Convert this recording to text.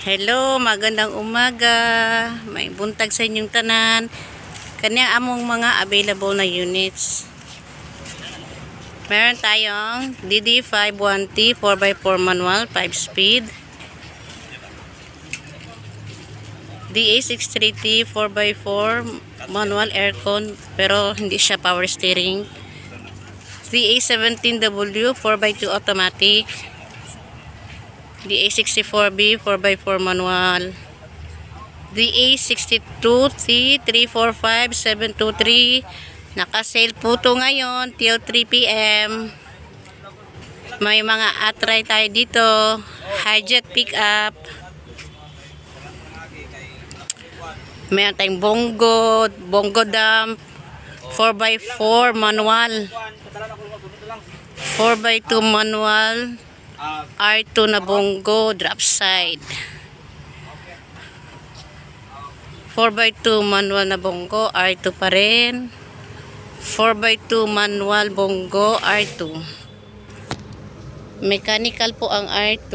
Hello, magandang umaga. May buntag sa inyong tanan. Kanya among mga available na units. Meron tayong DD51T 4x4 manual 5 speed. DA63T 4x4 manual aircon pero hindi siya power steering. DA17W 4x2 automatic. DA64B 4x4 manual. DA62T 345723. Naka-sale po to ngayon till 3 PM. May mga atray tayo dito. Hijet pickup. Meron tayong bongo dump 4x4 manual. 4x2 manual. R2 na bongo drop side. 4x2 manual na bongo R2 pa rin. 4x2 manual bongo R2. Mechanical po ang R2.